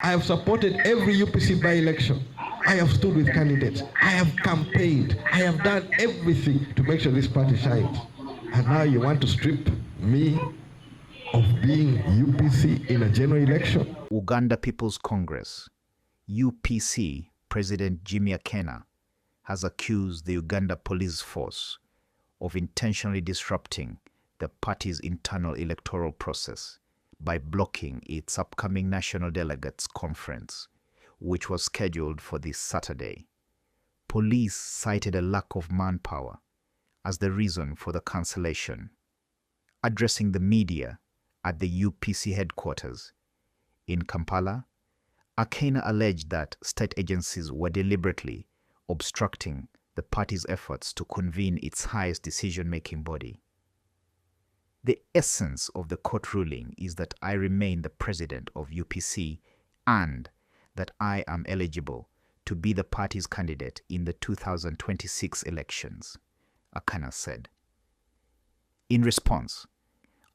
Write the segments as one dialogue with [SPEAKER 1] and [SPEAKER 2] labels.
[SPEAKER 1] I have supported every UPC by-election. I have stood with candidates. I have campaigned. I have done everything to make sure this party shines. And now you want to strip me of being UPC in a general election?
[SPEAKER 2] Uganda People's Congress, UPC President Jimmy Akena has accused the Uganda police force of intentionally disrupting the party's internal electoral process by blocking its upcoming National Delegates Conference, which was scheduled for this Saturday. Police cited a lack of manpower as the reason for the cancellation. Addressing the media at the UPC headquarters in Kampala, Akena alleged that state agencies were deliberately obstructing the party's efforts to convene its highest decision-making body. The essence of the court ruling is that I remain the president of UPC and that I am eligible to be the party's candidate in the 2026 elections, Akena said. In response,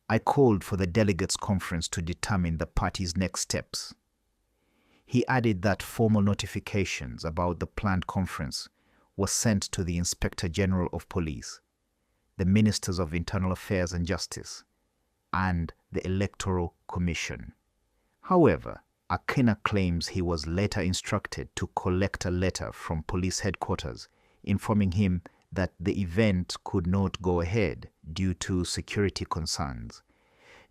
[SPEAKER 2] I called for the delegates' conference to determine the party's next steps. He added that formal notifications about the planned conference were sent to the Inspector General of Police, the Ministers of Internal Affairs and Justice, and the Electoral Commission. However, Akena claims he was later instructed to collect a letter from police headquarters informing him that the event could not go ahead due to security concerns.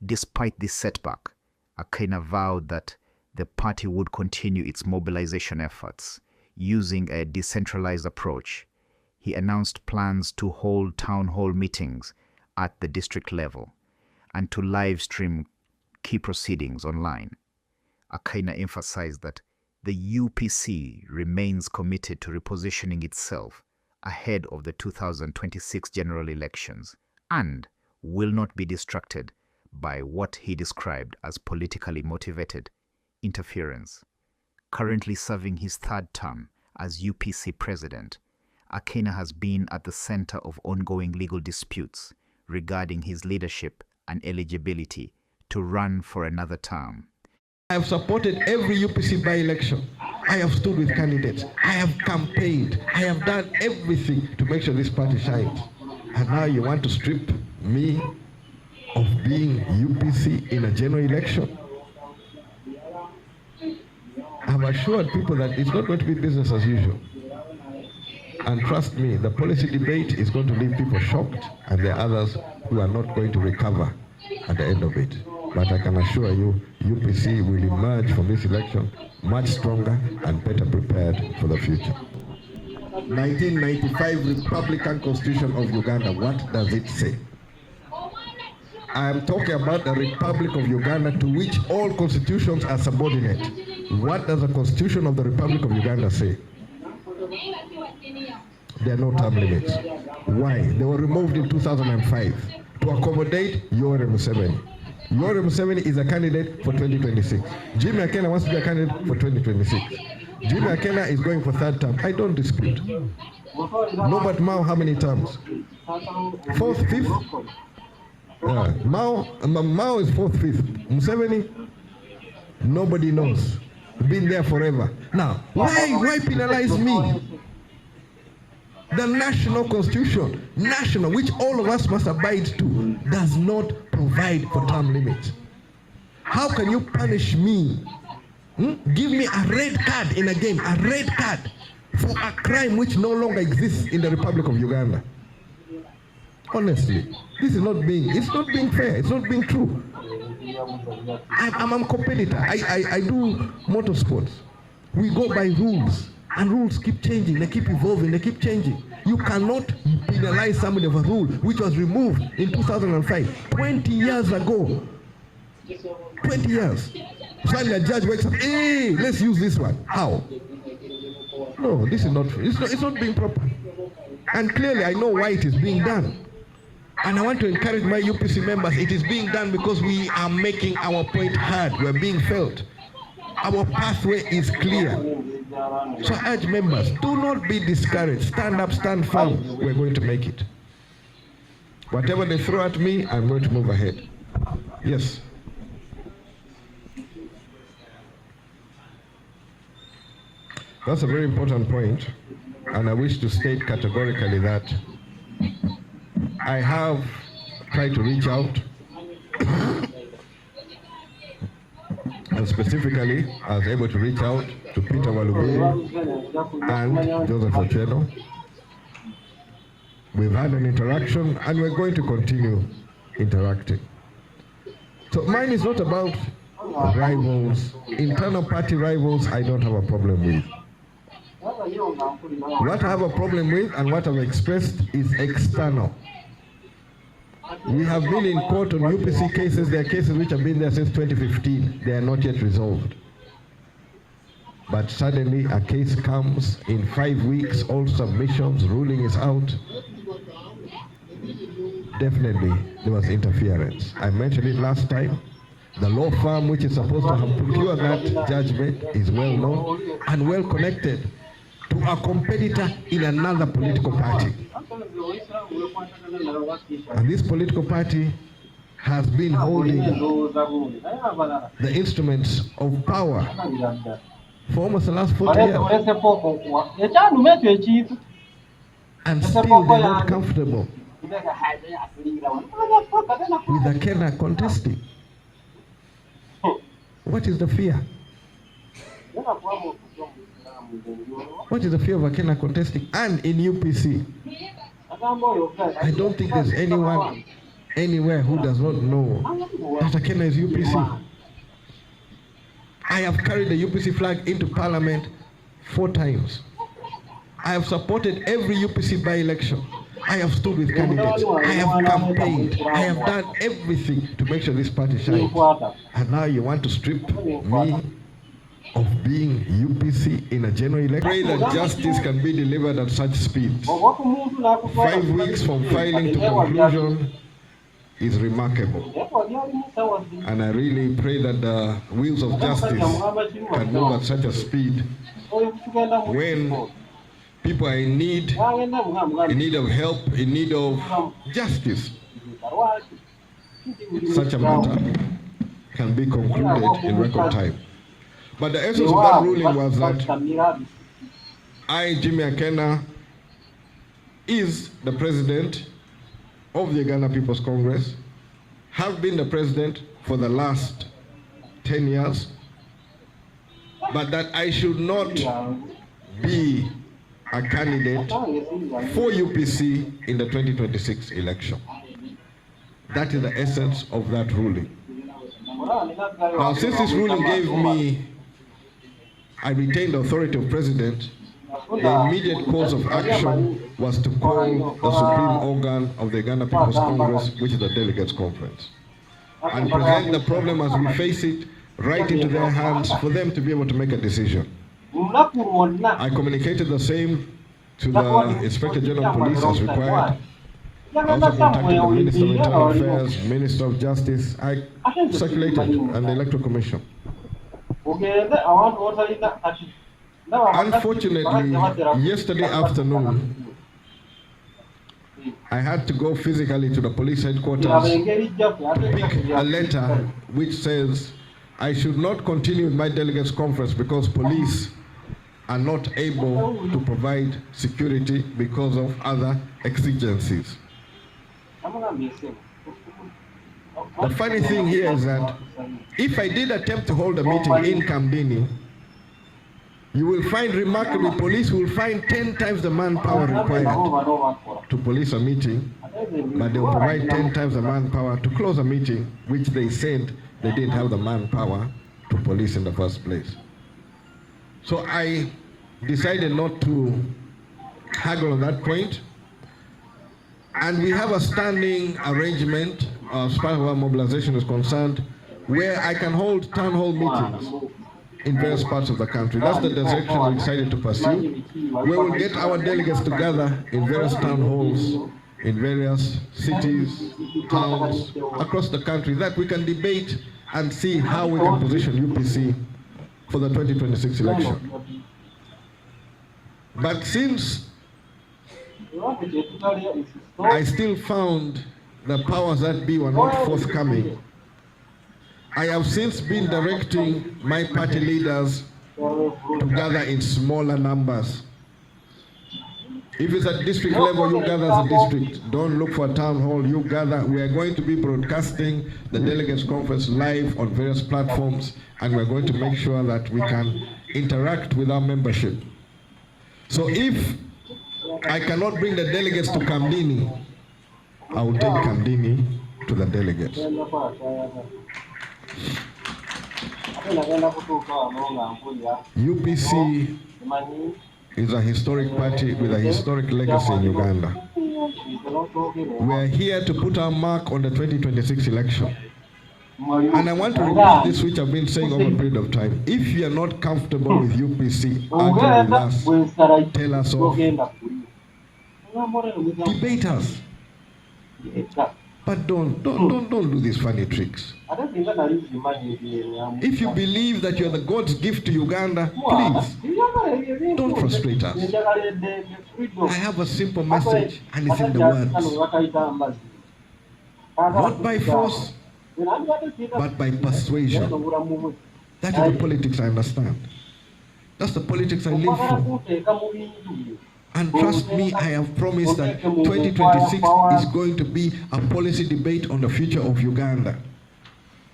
[SPEAKER 2] Despite this setback, Akena vowed that the party would continue its mobilization efforts using a decentralized approach. He announced plans to hold town hall meetings at the district level and to live stream key proceedings online. Akena emphasized that the UPC remains committed to repositioning itself ahead of the 2026 general elections and will not be distracted by what he described as politically motivated interference. Currently serving his third term as UPC president, Akena has been at the center of ongoing legal disputes regarding his leadership and eligibility to run for another term.
[SPEAKER 1] I have supported every UPC by-election. I have stood with candidates. I have campaigned. I have done everything to make sure this party shines. And now you want to strip me of being UPC in a general election? I've assured people that it's not going to be business as usual. And trust me, the policy debate is going to leave people shocked, and there are others who are not going to recover at the end of it. But I can assure you, UPC will emerge from this election much stronger and better prepared for the future. 1995 Republican Constitution of Uganda, what does it say? I am talking about the Republic of Uganda, to which all constitutions are subordinate. What does the Constitution of the Republic of Uganda say? There are no term limits. Why? They were removed in 2005 to accommodate Yoweri Museveni. Yoweri Museveni is a candidate for 2026. Jimmy Akena wants to be a candidate for 2026. Jimmy Akena is going for third term. I don't dispute. Robert Mao, how many terms? Fourth, fifth? Mao is fourth, fifth. Museveni, nobody knows. Been there forever. Now, why penalize me? The national constitution, which all of us must abide to, does not provide for term limits. How can you punish me? Give me a red card in a game, a red card for a crime which no longer exists in the Republic of Uganda. Honestly, this is not being fair. It's not being true. I'm a competitor. I do motorsports. We go by rules. And rules keep changing, they keep evolving, they keep changing. You cannot penalize somebody of a rule which was removed in 2005, 20 years ago. 20 years. Finally, a judge wakes up, hey, let's use this one. How? No, this is not true. It's not being proper. And clearly, I know why it is being done. And I want to encourage my UPC members, it is being done because we are making our point heard. We're being felt. Our pathway is clear. So I urge members, do not be discouraged. Stand up, stand firm. We're going to make it. Whatever they throw at me, I'm going to move ahead. Yes. That's a very important point, and I wish to state categorically that I have tried to reach out, and specifically, I was able to reach out to Peter Walubiri and Joseph Akena. We've had an interaction, and we're going to continue interacting. So mine is not about rivals, internal party rivals. I don't have a problem with. What I have a problem with and what I've expressed is external. We have been in court on UPC cases. There are cases which have been there since 2015. They are not yet resolved. But suddenly a case comes in 5 weeks, all submissions, ruling is out. Definitely there was interference. I mentioned it last time. The law firm which is supposed to have procured that judgment is well known and well connected to a competitor in another political party. And this political party has been holding the instruments of power for almost the last 40 years. And still they're not comfortable with Akena contesting. What is the fear? What is the fear of Akena contesting? And in UPC, I don't think there's anyone anywhere who does not know that Akena is UPC. I have carried the UPC flag into Parliament 4 times. I have supported every UPC by-election. I have stood with candidates. I have campaigned. I have done everything to make sure this party shines. And now you want to strip me of being UPC in a general election? Pray that justice can be delivered at such speed. 5 weeks from filing to conclusion is remarkable. And I really pray that the wheels of justice can move at such a speed when people are in need of help, in need of justice. Such a matter can be concluded in record time. But the essence of that ruling was that I, Jimmy Akena, is the president of the Uganda People's Congress, have been the president for the last 10 years, but that I should not be a candidate for UPC in the 2026 election. That is the essence of that ruling. Now, since this ruling gave me, I retained the authority of president, the immediate course of action was to call the supreme organ of the Uganda People's Congress, which is the Delegates Conference, and present the problem as we face it right into their hands for them to be able to make a decision. I communicated the same to the Inspector General of Police as required. I also contacted the Minister of Internal Affairs, Minister of Justice. I circulated, and the Electoral Commission. Unfortunately, yesterday afternoon, I had to go physically to the police headquarters to pick a letter which says I should not continue with my delegates conference because police are not able to provide security because of other exigencies. The funny thing here is that if I did attempt to hold a meeting in Kambini, you will find remarkably, police will find 10 times the manpower required to police a meeting, but they will provide 10 times the manpower to close a meeting, which they said they didn't have the manpower to police in the first place. So I decided not to haggle on that point. And we have a standing arrangement as far as our mobilization is concerned, where I can hold town hall meetings in various parts of the country. That's the direction we decided to pursue, where we'll get our delegates together in various town halls, in various cities, towns, across the country, that we can debate and see how we can position UPC for the 2026 election. But since I still found the powers that be were not forthcoming, I have since been directing my party leaders to gather in smaller numbers. If it's at district level, you gather as a district. Don't look for a town hall, you gather. We are going to be broadcasting the delegates conference live on various platforms, and we're going to make sure that we can interact with our membership. So if I cannot bring the delegates to Kamdini, I will take Kamdini to the delegates. UPC is a historic party with a historic legacy in Uganda. We are here to put our mark on the 2026 election. And I want to repeat this, which I've been saying over a period of time. If you are not comfortable with UPC, argue with us, tell us off, debate us. But don't do these funny tricks. If you believe that you're the God's gift to Uganda, please don't frustrate us. I have a simple message, and it's in the words. Not by force, but by persuasion. That is the politics I understand. That's the politics I live for. And trust me, I have promised that 2026 is going to be a policy debate on the future of Uganda.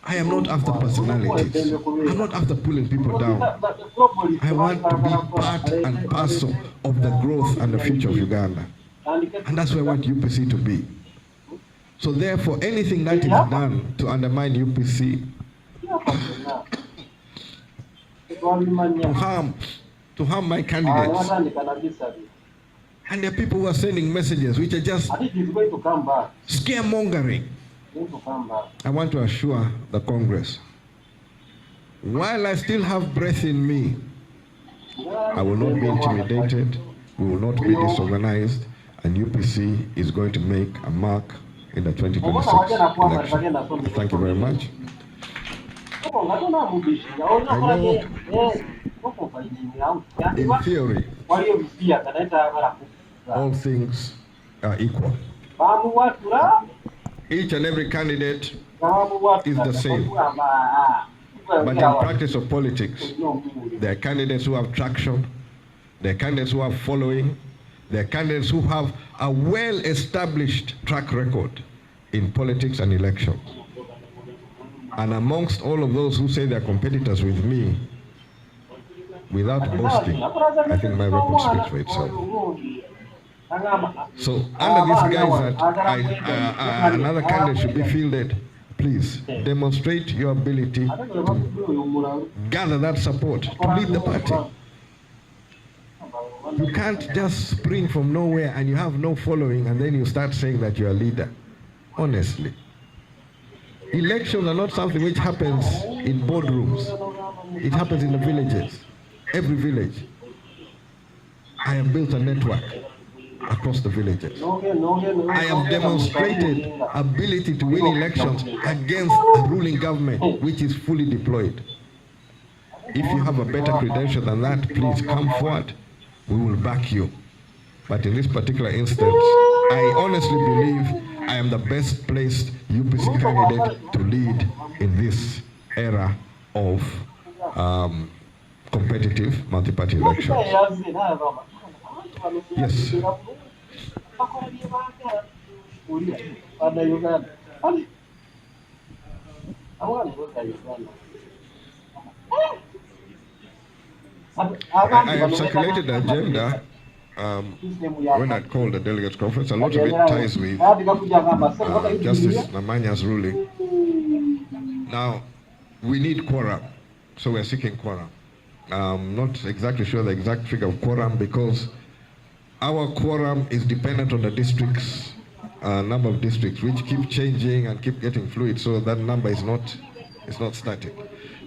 [SPEAKER 1] I am not after personalities. I'm not after pulling people down. I want to be part and parcel of the growth and the future of Uganda. And that's where I want UPC to be. So therefore, anything that is done to undermine UPC, to harm my candidates, and there are people who are sending messages which are just scaremongering. I want to assure the Congress, while I still have breath in me, I will not be intimidated, we will not be disorganized, and UPC is going to make a mark in the 2026 election. Thank you very much. I know, in theory, all things are equal. Each and every candidate is the same. But in practice of politics, there are candidates who have traction, there are candidates who have following, there are candidates who have a well-established track record in politics and elections. And amongst all of those who say they're competitors with me, without boasting, I think my record speaks for itself. So under this guise that another candidate should be fielded, please demonstrate your ability to gather that support to lead the party. You can't just spring from nowhere and you have no following and then you start saying that you're a leader. Honestly. Elections are not something which happens in boardrooms. It happens in the villages. Every village. I have built a network across the villages. I have demonstrated ability to win elections against a ruling government which is fully deployed. If you have a better credential than that, please come forward. We will back you. But in this particular instance, I honestly believe I am the best placed UPC candidate to lead in this era of competitive multi-party elections. Yes. I have circulated the agenda when I called the delegates conference. A lot of it ties with Justice Namanya's ruling. Now, we need quorum, so we're seeking quorum. I'm not exactly sure the exact figure of quorum because our quorum is dependent on the districts, number of districts, which keep changing and keep getting fluid, so that number is not static.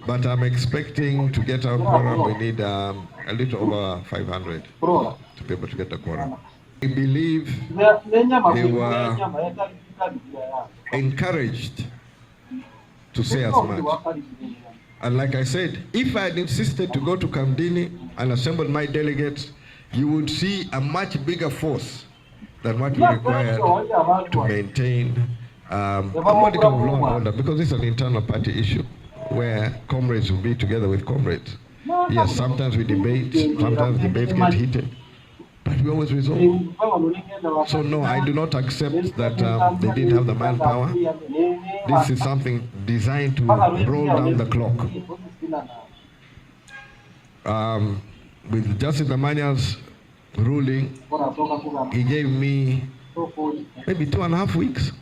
[SPEAKER 1] But I'm expecting to get our quorum, we need a little over 500 to be able to get the quorum. I believe they were encouraged to say as much. And like I said, if I had insisted to go to Kamdini and assemble my delegates, you would see a much bigger force than what we required to maintain a modicum of law and order, because it's an internal party issue where comrades will be together with comrades. Yes, sometimes we debate, sometimes debates get heated, but we always resolve. So no, I do not accept that they didn't have the manpower. This is something designed to roll down the clock. With Justice Amania's ruling, he gave me maybe 2.5 weeks.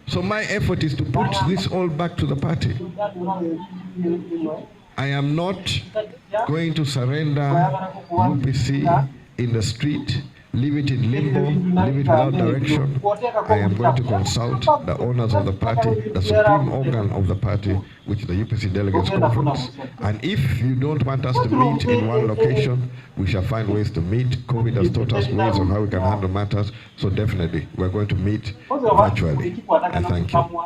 [SPEAKER 1] So my effort is to put this all back to the party. I am not going to surrender UPC in the street, leave it in limbo, leave it without direction. I am going to consult the owners of the party, the supreme organ of the party, which is the UPC Delegates Conference. And if you don't want us to meet in one location, we shall find ways to meet. COVID has taught us ways of how we can handle matters. So definitely, we're going to meet virtually. I thank you.